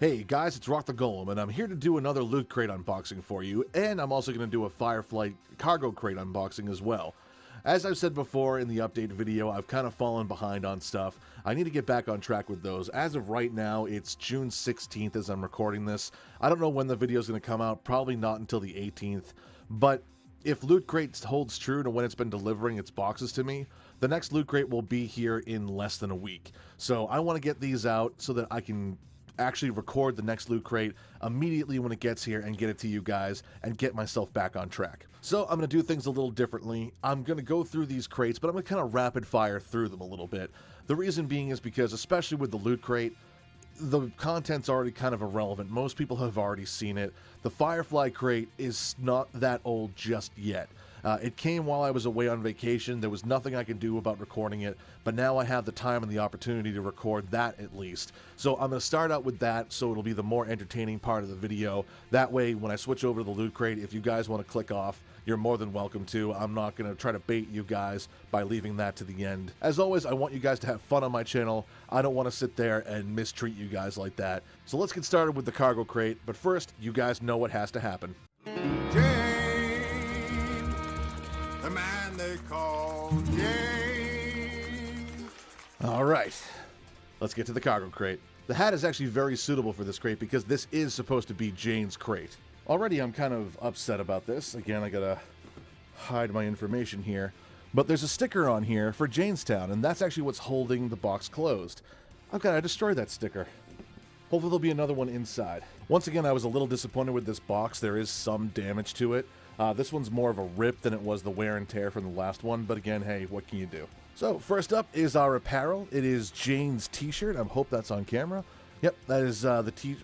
Hey guys, it's RockTheGolem, and I'm here to do another loot crate unboxing for you, and I'm also going to do a Firefly cargo crate unboxing as well. As I've said before in the update video, I've kind of fallen behind on stuff. I need to get back on track with those. As of right now, it's June 16th as I'm recording this. I don't know when the video is going to come out, probably not until the 18th, but if Loot Crate holds true to when it's been delivering its boxes to me, the next Loot Crate will be here in less than a week. So I want to get these out so that I can actually record the next Loot Crate immediately when it gets here and get it to you guys and get myself back on track. So I'm going to do things a little differently. I'm going to go through these crates, but I'm going to kind of rapid fire through them a little bit. The reason being is because, especially with the Loot Crate, the content's already kind of irrelevant. Most people have already seen it. The Firefly crate is not that old just yet. It came while I was away on vacation. There was nothing I could do about recording it, but now I have the time and the opportunity to record that at least. So I'm going to start out with that, so it'll be the more entertaining part of the video. That way, when I switch over to the Loot Crate, if you guys want to click off, you're more than welcome to. I'm not going to try to bait you guys by leaving that to the end. As always, I want you guys to have fun on my channel. I don't want to sit there and mistreat you guys like that. So let's get started with the cargo crate, but first, you guys know what has to happen. Jayne, the man they call Jayne. All right, let's get to the cargo crate. The hat is actually very suitable for this crate because this is supposed to be Jayne's crate. Already I'm kind of upset about this. Again, I gotta hide my information here. But there's a sticker on here for Janestown, and that's actually what's holding the box closed. I've gotta destroy that sticker. Hopefully there'll be another one inside. Once again, I was a little disappointed with this box. There is some damage to it. This one's more of a rip than it was the wear and tear from the last one, but again, hey, what can you do? So, first up is our apparel. It is Jayne's t-shirt. I hope that's on camera. Yep, that is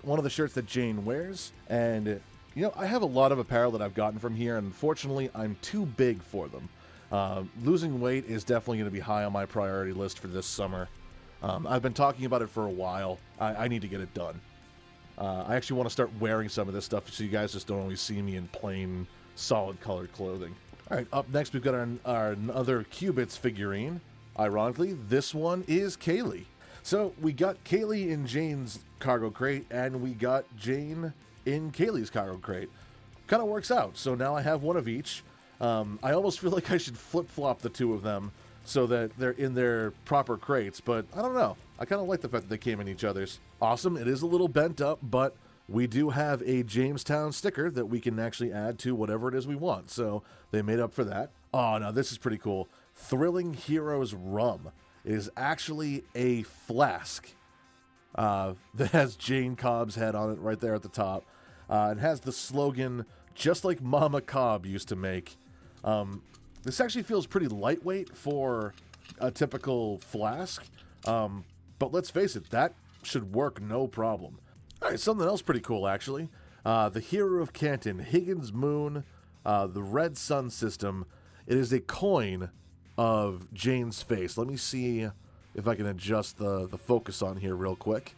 one of the shirts that Jayne wears, and you know, I have a lot of apparel that I've gotten from here, and unfortunately, I'm too big for them. Losing weight is definitely going to be high on my priority list for this summer. I've been talking about it for a while. I need to get it done. I actually want to start wearing some of this stuff so you guys just don't always see me in plain, solid colored clothing. All right, up next we've got our another Cubits figurine. Ironically, this one is Kaylee. So we got Kaylee in Jayne's cargo crate, and we got Jayne in Kaylee's cargo crate. Kind of works out. So now I have one of each. I almost feel like I should flip-flop the two of them so that they're in their proper crates, but I don't know. I kind of like the fact that they came in each other's. Awesome. It is a little bent up, but we do have a Jamestown sticker that we can actually add to whatever it is we want, so they made up for that. Oh, now this is pretty cool. Thrilling Heroes Rum is actually a flask that has Jayne Cobb's head on it right there at the top. It has the slogan, just like Mama Cobb used to make. This actually feels pretty lightweight for a typical flask, but let's face it, that should work no problem. All right, something else pretty cool, actually. The Hero of Canton, Higgins Moon, the Red Sun system. It is a coin of Jayne's face. Let me see if I can adjust the focus on here real quick.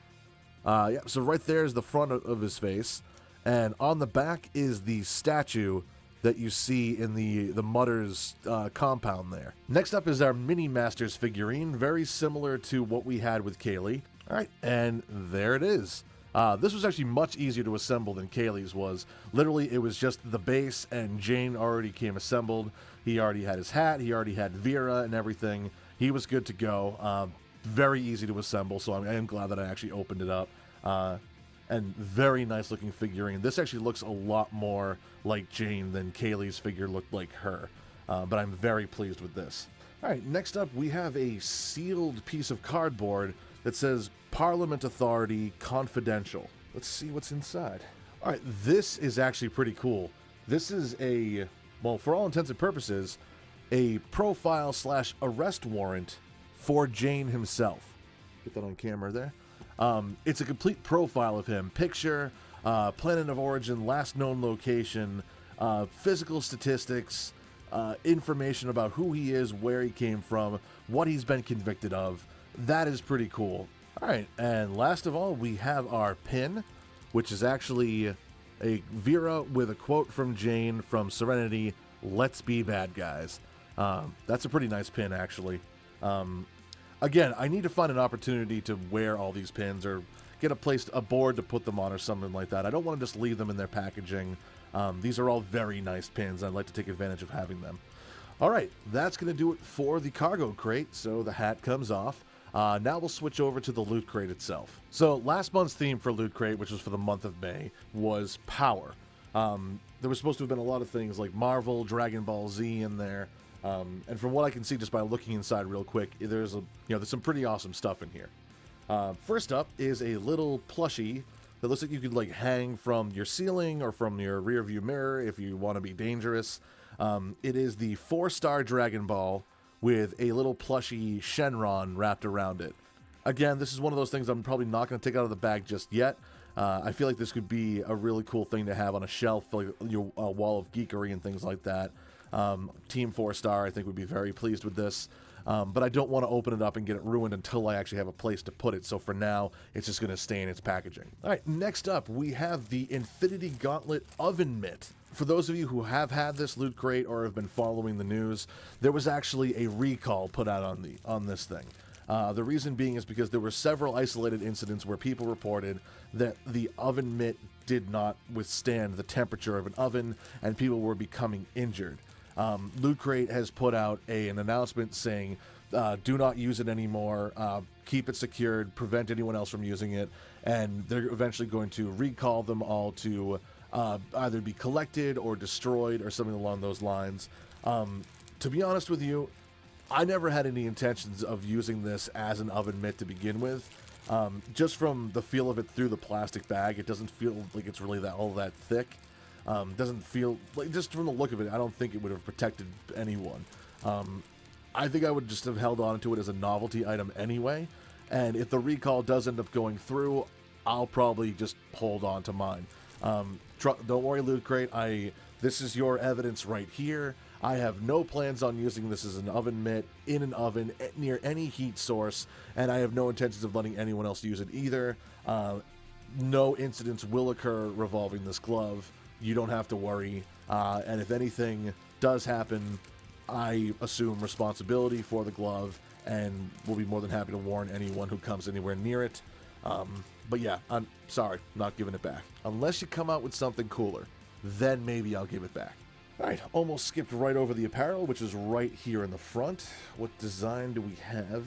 Yeah, so right there is the front of his face, and on the back is the statue that you see in the Mutter's compound there. Next up is our Mini Masters figurine, very similar to what we had with Kaylee. All right, and there it is. This was actually much easier to assemble than Kaylee's was. Literally, it was just the base, and Jayne already came assembled. He already had his hat, he already had Vera and everything. He was good to go. Very easy to assemble, so I am glad that I actually opened it up. And very nice looking figurine. This actually looks a lot more like Jayne than Kaylee's figure looked like her. But I'm very pleased with this. All right, next up we have a sealed piece of cardboard that says Parliament Authority Confidential. Let's see what's inside. All right, this is actually pretty cool. This is a, well, for all intents and purposes, a profile / arrest warrant for Jayne himself. Get that on camera there. It's a complete profile of him. Picture, planet of origin, last known location, physical statistics, information about who he is, where he came from, what he's been convicted of. That is pretty cool. All right, and last of all, we have our pin, which is actually a Vera with a quote from Jayne from Serenity, "Let's be bad guys." That's a pretty nice pin, actually. Again, I need to find an opportunity to wear all these pins or get a board to put them on or something like that. I don't want to just leave them in their packaging. These are all very nice pins. I'd like to take advantage of having them. All right, that's going to do it for the cargo crate. So the hat comes off. Now we'll switch over to the loot crate itself. So last month's theme for loot crate, which was for the month of May, was power. There was supposed to have been a lot of things like Marvel, Dragon Ball Z in there. And from what I can see just by looking inside real quick, there's some pretty awesome stuff in here. First up is a little plushie that looks like you could like hang from your ceiling or from your rear view mirror if you want to be dangerous. It is the 4-star Dragon Ball with a little plushie Shenron wrapped around it. Again, this is one of those things I'm probably not going to take out of the bag just yet. I feel like this could be a really cool thing to have on a shelf, like your wall of geekery and things like that. Team 4-star, I think, would be very pleased with this. But I don't want to open it up and get it ruined until I actually have a place to put it. So for now, it's just going to stay in its packaging. All right, next up, we have the Infinity Gauntlet Oven Mitt. For those of you who have had this loot crate or have been following the news, there was actually a recall put out on this thing. The reason being is because there were several isolated incidents where people reported that the oven mitt did not withstand the temperature of an oven and people were becoming injured. Loot Crate has put out an announcement saying, do not use it anymore, keep it secured, prevent anyone else from using it, and they're eventually going to recall them all to either be collected or destroyed or something along those lines. To be honest with you, I never had any intentions of using this as an oven mitt to begin with. Just from the feel of it through the plastic bag, it doesn't feel like it's really all that thick. Doesn't feel like, just from the look of it, I don't think it would have protected anyone. I think I would just have held on to it as a novelty item anyway, and if the recall does end up going through, I'll probably just hold on to mine. Don't worry, Loot Crate, this is your evidence right here. I have no plans on using this as an oven mitt, in an oven, near any heat source, and I have no intentions of letting anyone else use it either. No incidents will occur revolving this glove. You don't have to worry, and if anything does happen, I assume responsibility for the glove and will be more than happy to warn anyone who comes anywhere near it. But yeah, I'm sorry, not giving it back. Unless you come out with something cooler, then maybe I'll give it back. Alright, almost skipped right over the apparel, which is right here in the front. What design do we have?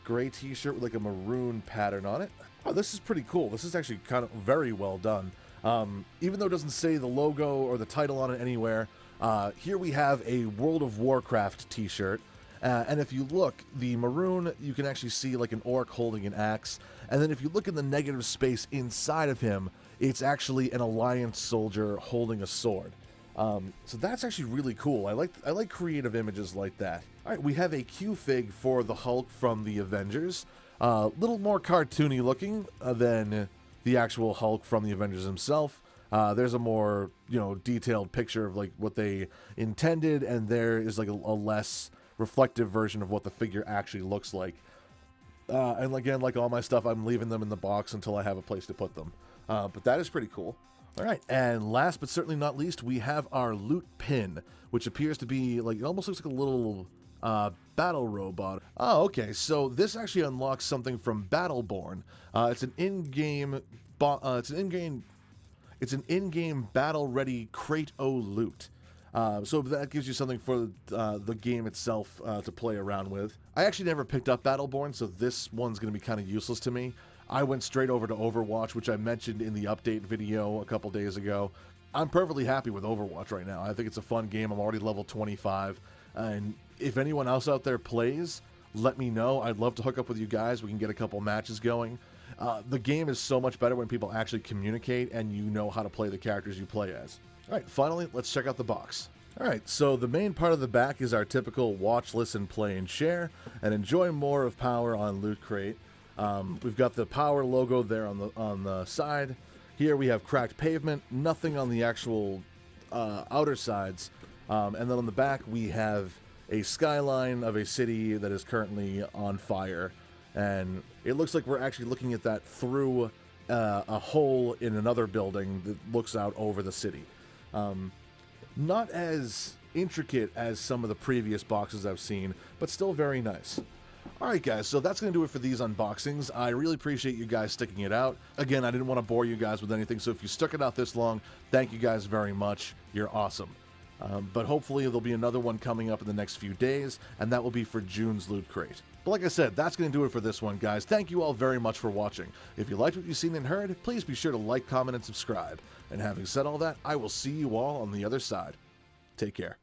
Gray t-shirt with like a maroon pattern on it. Oh, this is pretty cool. This is actually kind of very well done. Even though it doesn't say the logo or the title on it anywhere, here we have a World of Warcraft t-shirt. And if you look, the maroon, you can actually see like an orc holding an axe. And then if you look in the negative space inside of him, it's actually an Alliance soldier holding a sword. So that's actually really cool. I like creative images like that. All right, we have a Q-Fig for the Hulk from the Avengers. Little more cartoony looking than the actual Hulk from the Avengers himself. There's a more, detailed picture of like what they intended, and there is like a less reflective version of what the figure actually looks like. And again, like all my stuff, I'm leaving them in the box until I have a place to put them. But that is pretty cool. All right, and last but certainly not least, we have our loot pin, which appears to be like, it almost looks like a little battle robot. Oh, okay, so this actually unlocks something from Battleborn. It's an in-game battle-ready crate-o loot. So that gives you something for the game itself to play around with. I actually never picked up Battleborn, so this one's going to be kind of useless to me. I went straight over to Overwatch, which I mentioned in the update video a couple days ago. I'm perfectly happy with Overwatch right now. I think it's a fun game. I'm already level 25. And if anyone else out there plays, let me know. I'd love to hook up with you guys. We can get a couple matches going. The game is so much better when people actually communicate and you know how to play the characters you play as. All right, finally, let's check out the box. All right, so the main part of the back is our typical watch, listen, play, and share, and enjoy more of Power on Loot Crate. We've got the Power logo there on the side. Here we have cracked pavement, nothing on the actual outer sides. And then on the back we have a skyline of a city that is currently on fire. And it looks like we're actually looking at that through a hole in another building that looks out over the city. Not as intricate as some of the previous boxes I've seen, but still very nice. Alright guys, so that's going to do it for these unboxings. I really appreciate you guys sticking it out. Again, I didn't want to bore you guys with anything, so if you stuck it out this long, thank you guys very much. You're awesome. But hopefully there'll be another one coming up in the next few days, and that will be for June's Loot Crate. But like I said, that's going to do it for this one, guys. Thank you all very much for watching. If you liked what you've seen and heard, please be sure to like, comment, and subscribe. And having said all that, I will see you all on the other side. Take care.